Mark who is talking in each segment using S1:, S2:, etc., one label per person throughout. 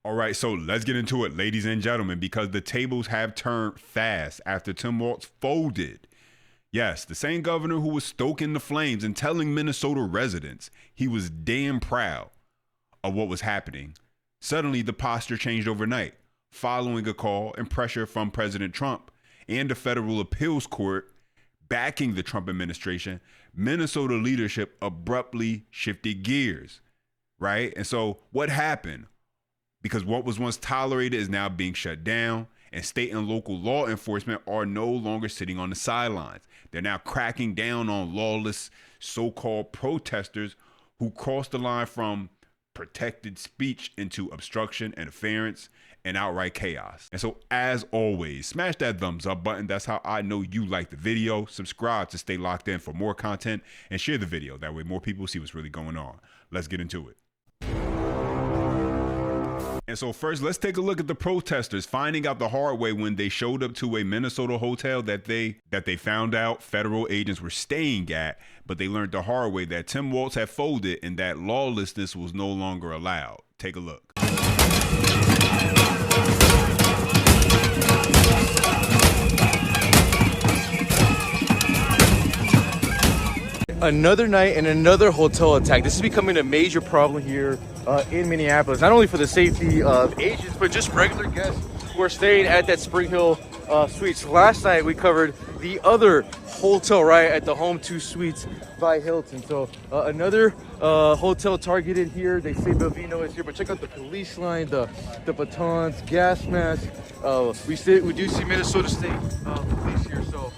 S1: All right, so let's get into it, ladies and gentlemen, because the tables have turned fast after Tim Walz folded. Yes, the same governor who was stoking the flames and telling Minnesota residents he was damn proud of what was happening. Suddenly, the posture changed overnight, following a call and pressure from President Trump and the federal appeals court backing the Trump administration. Minnesota leadership abruptly shifted gears, right? And so what happened? Because what was once tolerated is now being shut down, and state and local law enforcement are no longer sitting on the sidelines. They're now cracking down on lawless so-called protesters who cross the line from protected speech into obstruction, interference, and outright chaos. And so, as always, smash that thumbs up button. That's how I know you like the video. Subscribe to stay locked in for more content, and share the video. That way more people see what's really going on. Let's get into it. And so first, let's take a look at the protesters finding out the hard way when they showed up to a Minnesota hotel that they found out federal agents were staying at, but they learned the hard way that Tim Walz had folded and that lawlessness was no longer allowed. Take a look.
S2: Another night and another hotel attack. This is becoming a major problem here in Minneapolis, not only for the safety of agents, but just regular guests who are staying at that Spring Hill Suites. Last night we covered the other hotel right at the Home 2 Suites by Hilton. So another hotel targeted here. They say Bovino is here, but check out the police line, the batons, gas masks. We do see Minnesota State police here. So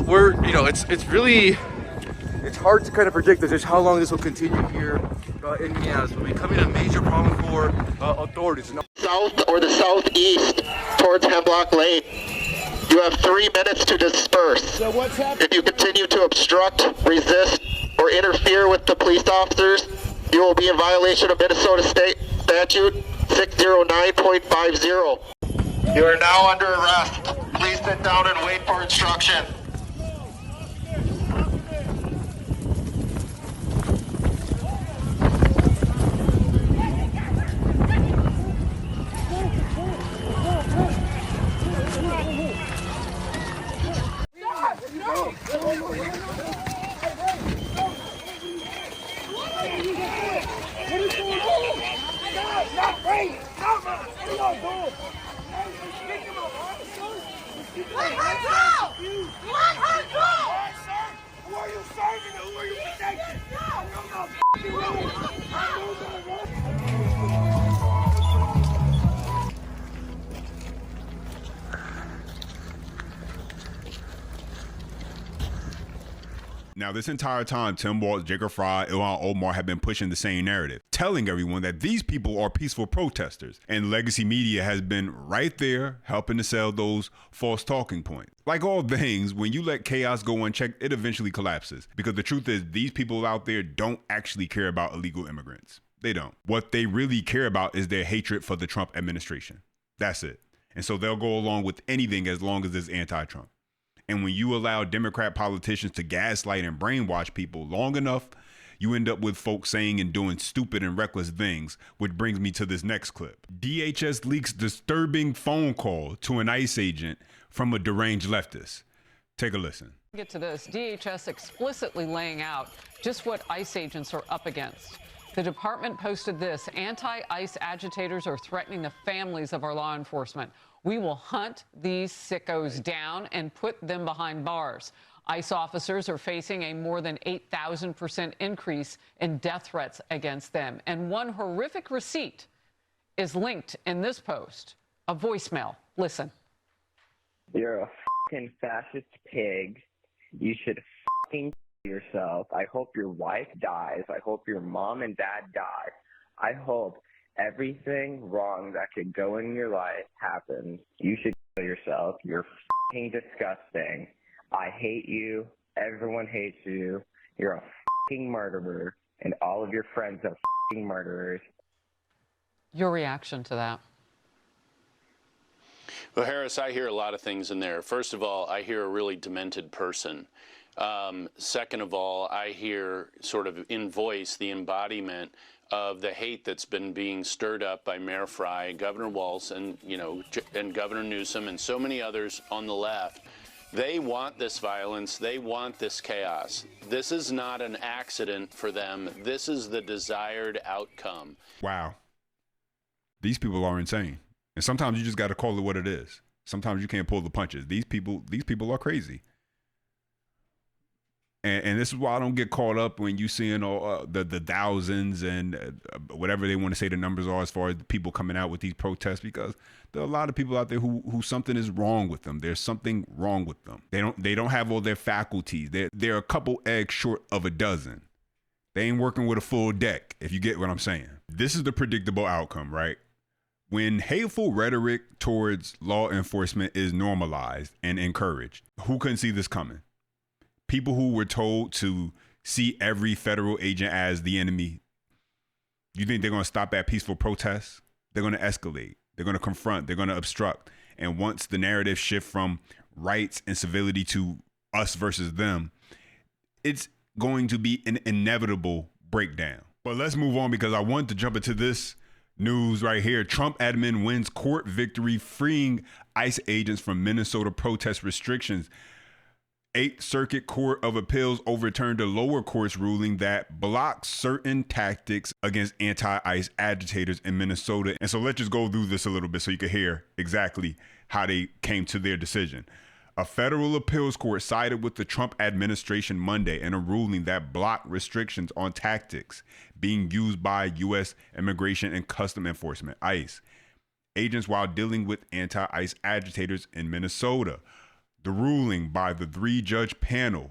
S2: we're it's hard to kind of predict just how long this will continue here in Minneapolis. It's becoming a major problem for authorities.
S3: South or the southeast towards Hemlock Lane. You have 3 minutes to disperse.
S4: So what's happening?
S3: If you continue to obstruct, resist, or interfere with the police officers, you will be in violation of Minnesota State Statute 609.50. You are now under arrest. Please sit down and wait for instruction.
S4: Let her go! Let her go! Who are you serving? Who are you protecting?
S1: Now, this entire time, Tim Walz, Jacob Frey, Ilhan Omar have been pushing the same narrative, telling everyone that these people are peaceful protesters, and legacy media has been right there helping to sell those false talking points. Like all things, when you let chaos go unchecked, it eventually collapses, because the truth is these people out there don't actually care about illegal immigrants. They don't. What they really care about is their hatred for the Trump administration. That's it. And so they'll go along with anything as long as it's anti-Trump. And when you allow Democrat politicians to gaslight and brainwash people long enough, you end up with folks saying and doing stupid and reckless things, which brings me to this next clip. DHS leaks disturbing phone call to an ICE agent from a deranged leftist. Take a listen.
S5: Get to this. DHS explicitly laying out just what ICE agents are up against. The department posted this: anti-ICE agitators are threatening the families of our law enforcement. We will hunt these sickos down and put them behind bars. ICE officers are facing a more than 8,000% increase in death threats against them. And one horrific receipt is linked in this post, a voicemail. Listen.
S6: You're a fucking fascist pig. You should fucking yourself. I hope your wife dies. I hope your mom and dad die. I hope everything wrong that could go in your life happens. You should kill yourself. You're fucking disgusting. I hate you. Everyone hates you. You're a fucking murderer, and all of your friends are fucking murderers.
S5: Your reaction to that?
S7: Well, Harris, I hear a lot of things in there. First of all, I hear a really demented person. Second of all, I hear sort of in voice the embodiment of the hate that's been being stirred up by Mayor Frey, Governor Walz, and and Governor Newsom, and so many others on the left. They want this violence. They want this chaos. This is not an accident for them. This is the desired outcome.
S1: Wow. These people are insane. And sometimes you just got to call it what it is. Sometimes you can't pull the punches. These people are crazy. And this is why I don't get caught up when you seeing all the thousands and whatever they want to say the numbers are as far as the people coming out with these protests, because there are a lot of people out there who something is wrong with them. There's something wrong with them. They don't have all their faculties. They're a couple eggs short of a dozen. They ain't working with a full deck, if you get what I'm saying. This is the predictable outcome, right? When hateful rhetoric towards law enforcement is normalized and encouraged, who couldn't see this coming? People who were told to see every federal agent as the enemy. You think they're going to stop at peaceful protests? They're going to escalate. They're going to confront. They're going to obstruct. And once the narrative shift from rights and civility to us versus them, it's going to be an inevitable breakdown. But let's move on, because I want to jump into this news right here. Trump admin wins court victory freeing ICE agents from Minnesota protest restrictions. 8th Circuit Court of Appeals overturned a lower court's ruling that blocks certain tactics against anti-ICE agitators in Minnesota. And so let's just go through this a little bit so you can hear exactly how they came to their decision. A federal appeals court sided with the Trump administration Monday in a ruling that blocked restrictions on tactics being used by U.S. Immigration and Customs Enforcement, ICE, agents while dealing with anti-ICE agitators in Minnesota. The ruling by the 3-judge panel,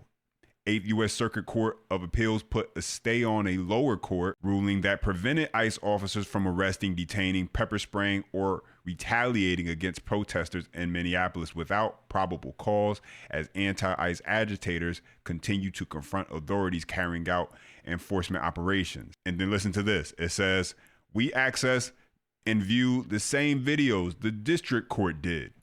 S1: 8th U.S. Circuit Court of Appeals, put a stay on a lower court ruling that prevented ICE officers from arresting, detaining, pepper spraying, or retaliating against protesters in Minneapolis without probable cause, as anti-ICE agitators continue to confront authorities carrying out enforcement operations. And then listen to this. It says, "We access and view the same videos the district court did,"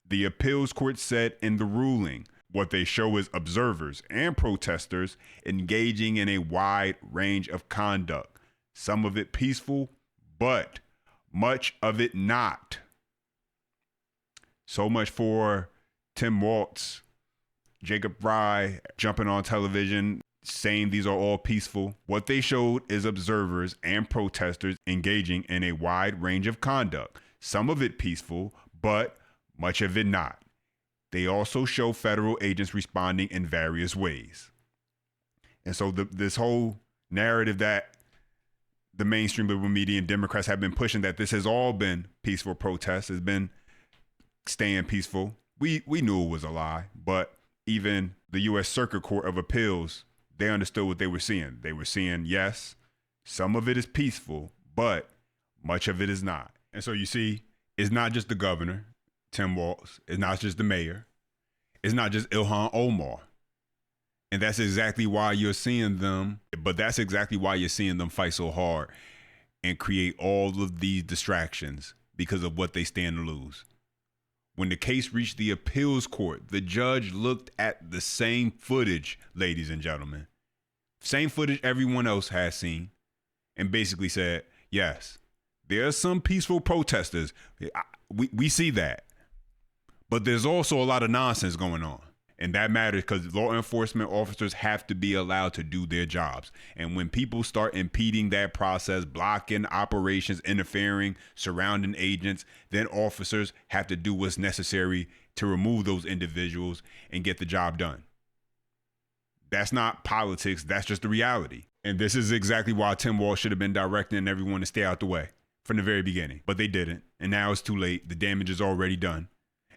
S1: the appeals court said in the ruling. What they show is observers and protesters engaging in a wide range of conduct, some of it peaceful, but much of it not. So much for Tim Walz, Jacob Frey jumping on television saying these are all peaceful. What they showed is observers and protesters engaging in a wide range of conduct, some of it peaceful, but much of it not. They also show federal agents responding in various ways. And so this whole narrative that the mainstream liberal media and Democrats have been pushing, that this has all been peaceful protests, has been staying peaceful. We knew it was a lie, but even the U.S. Circuit Court of Appeals, they understood what they were seeing. They were seeing, yes, some of it is peaceful, but much of it is not. And so you see, it's not just the governor, Tim Walz. It's not just the mayor. It's not just Ilhan Omar. And that's exactly why you're seeing them, but that's exactly why you're seeing them fight so hard and create all of these distractions, because of what they stand to lose. When the case reached the appeals court, the judge looked at the same footage, ladies and gentlemen, same footage everyone else has seen, and basically said, yes, there are some peaceful protesters. We see that. But there's also a lot of nonsense going on. And that matters, because law enforcement officers have to be allowed to do their jobs. And when people start impeding that process, blocking operations, interfering, surrounding agents, then officers have to do what's necessary to remove those individuals and get the job done. That's not politics. That's just the reality. And this is exactly why Tim Walz should have been directing everyone to stay out the way from the very beginning. But they didn't. And now it's too late. The damage is already done.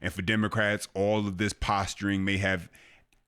S1: And for Democrats, all of this posturing may have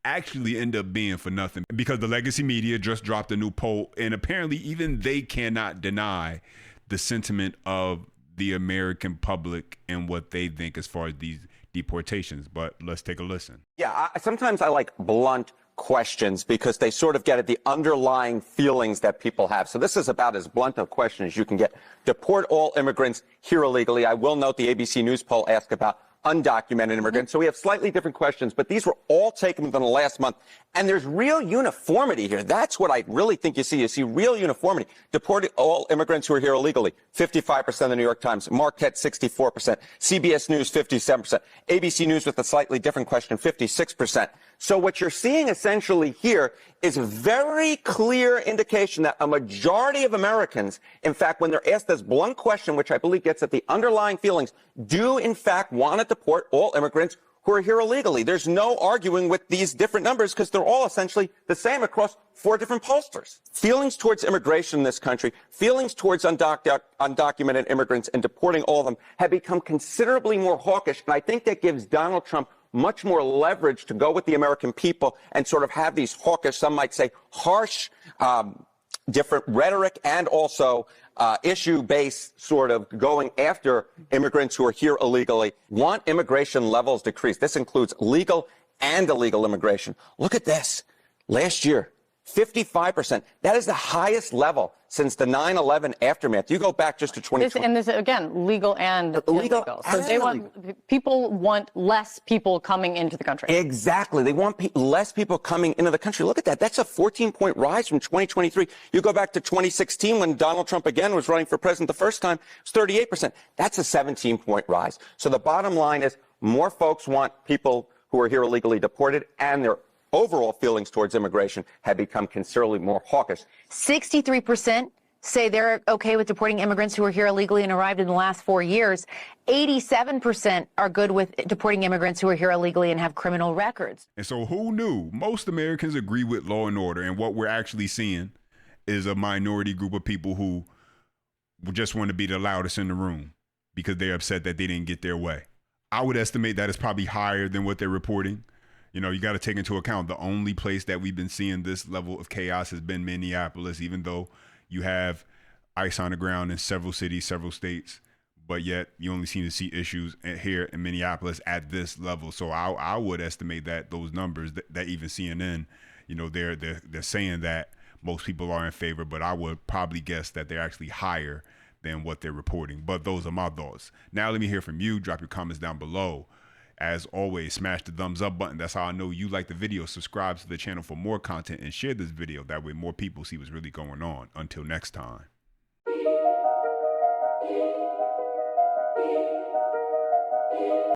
S1: actually ended up being for nothing, because the legacy media just dropped a new poll, and apparently even they cannot deny the sentiment of the American public and what they think as far as these deportations. But let's take a listen.
S8: Yeah, sometimes I like blunt questions because they sort of get at the underlying feelings that people have. So this is about as blunt a question as you can get. Deport all immigrants here illegally. I will note the ABC News poll asked about undocumented immigrants. So we have slightly different questions, but these were all taken within the last month. And there's real uniformity here. That's what I really think you see. You see real uniformity. Deporting all immigrants who are here illegally, 55% of the New York Times. Marquette, 64%. CBS News, 57%. ABC News with a slightly different question, 56%. So what you're seeing essentially here is a very clear indication that a majority of Americans, in fact, when they're asked this blunt question, which I believe gets at the underlying feelings, do in fact want to deport all immigrants who are here illegally. There's no arguing with these different numbers because they're all essentially the same across 4 different pollsters. Feelings towards immigration in this country, feelings towards undocumented immigrants and deporting all of them have become considerably more hawkish, and I think that gives Donald Trump much more leverage to go with the American people and sort of have these hawkish, some might say harsh, different rhetoric and also issue-based sort of going after immigrants who are here illegally, want immigration levels decreased. This includes legal and illegal immigration. Look at this. Last year, 55%. That is the highest level since the 9/11 aftermath. You go back just to 2020.
S9: And this, again, legal and illegal. So people want less people coming into the country.
S8: Exactly. They want less people coming into the country. Look at that. That's a 14-point rise from 2023. You go back to 2016 when Donald Trump again was running for president the first time, it was 38%. That's a 17-point rise. So the bottom line is more folks want people who are here illegally deported, and their overall feelings towards immigration have become considerably more hawkish.
S9: 63% say they're okay with deporting immigrants who are here illegally and arrived in the last 4 years. 87% are good with deporting immigrants who are here illegally and have criminal records.
S1: And so who knew? Most Americans agree with law and order, and what we're actually seeing is a minority group of people who just want to be the loudest in the room because they're upset that they didn't get their way. I would estimate that it's probably higher than what they're reporting. You know, you got to take into account the only place that we've been seeing this level of chaos has been Minneapolis, even though you have ICE on the ground in several cities, several states, but yet you only seem to see issues here in Minneapolis at this level. So I would estimate that those numbers that even CNN, you know, they're saying that most people are in favor, but I would probably guess that they're actually higher than what they're reporting. But those are my thoughts. Now let me hear from you. Drop your comments down below. As always, smash the thumbs up button. That's how I know you like the video. Subscribe to the channel for more content and share this video. That way more people see what's really going on. Until next time.